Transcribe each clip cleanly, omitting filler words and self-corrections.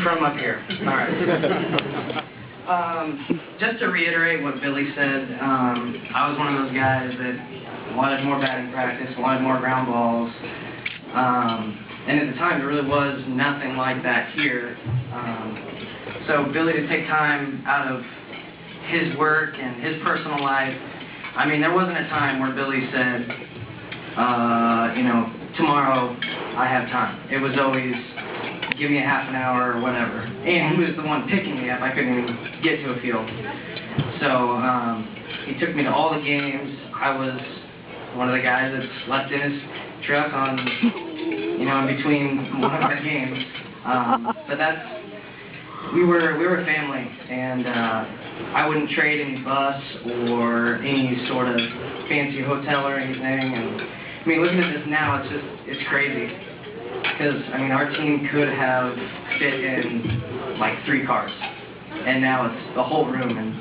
from up here. All right. Just to reiterate what Billy said, I was one of those guys that wanted more batting practice, wanted more ground balls. And at the time, there really was nothing like that here. So Billy to take time out of his work and his personal life, I mean, there wasn't a time where Billy said, you know, tomorrow I have time. It was always, give me a half an hour or whatever. And he was the one picking me up. I couldn't even get to a field. So he took me to all the games. I was one of the guys that slept in his truck on, you know, in between one of my games. But we were family, and I wouldn't trade any bus or any sort of fancy hotel or anything. And I mean, looking at this now, it's crazy. Because, I mean, our team could have fit in like 3 cars. And now it's the whole room. And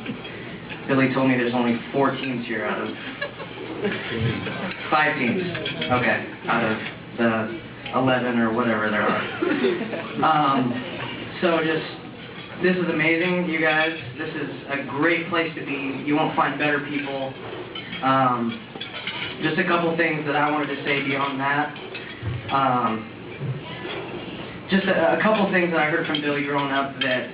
Billy told me there's only 4 teams here out of 5 teams. Okay, out of the 11 or whatever there are. So this is amazing, you guys. This is a great place to be. You won't find better people. Just a couple things that I wanted to say beyond that. Just a couple things that I heard from Billy growing up that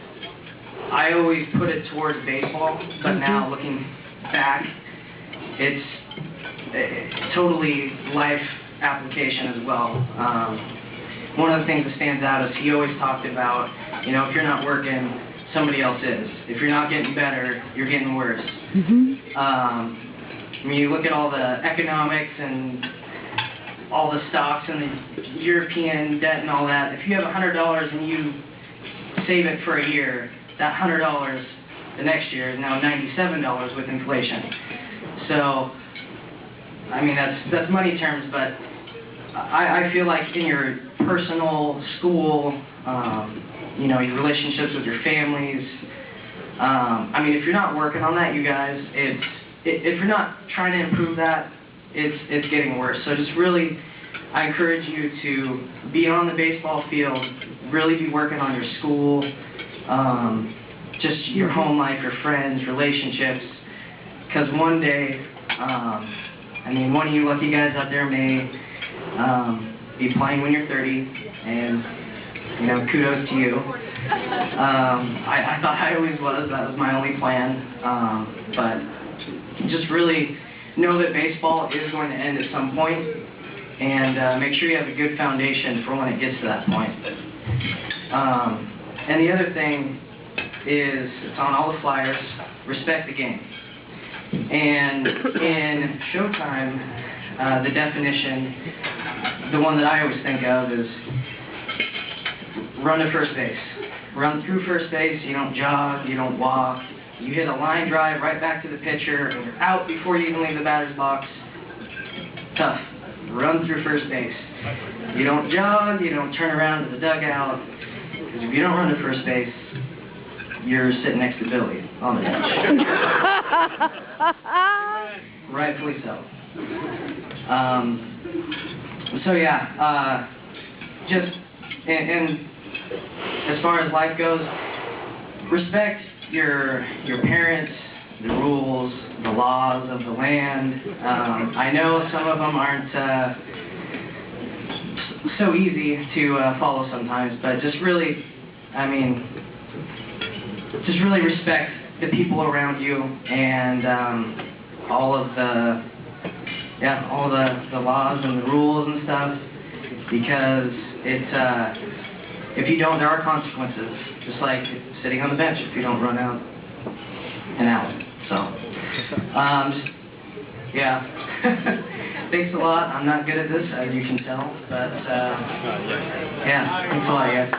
I always put it towards baseball, but now looking back, it's totally life application as well. One of the things that stands out is he always talked about, you know, if you're not working, somebody else is. If you're not getting better, you're getting worse. I mean, you look at all the economics and all the stocks and the European debt and all that. If you have $100 and you save it for a year, that $100 the next year is now $97 with inflation. So, I mean, that's money terms, but I feel like in your personal, school, you know, your relationships with your families, I mean, if you're not working on that, you guys, if you're not trying to improve that, it's getting worse. So just really, I encourage you to be on the baseball field, really be working on your school, just your home life, your friends, relationships, because one day, I mean, one of you lucky guys out there may be playing when you're 30, and, you know, kudos to you. I thought I always was. That was my only plan. But just really know that baseball is going to end at some point, and make sure you have a good foundation for when it gets to that point. And the other thing is, it's on all the flyers, respect the game. And in Showtime, the definition, the one that I always think of is run to first base. Run through first base, you don't jog, you don't walk. You hit a line drive right back to the pitcher, and you're out before you even leave the batter's box. Tough. Run through first base. You don't jog, you don't turn around to the dugout, because if you don't run to first base, you're sitting next to Billy on the bench. Rightfully so. So yeah, just, and as far as life goes, respect your parents, the rules, the laws of the land. I know some of them aren't so easy to follow sometimes, but just really, I mean, just really respect the people around you and all of the laws and the rules and stuff, because if you don't, there are consequences, just like sitting on the bench if you don't run out an out. So, yeah. Thanks a lot. I'm not good at this, as you can tell, but yeah, thanks a lot, guys.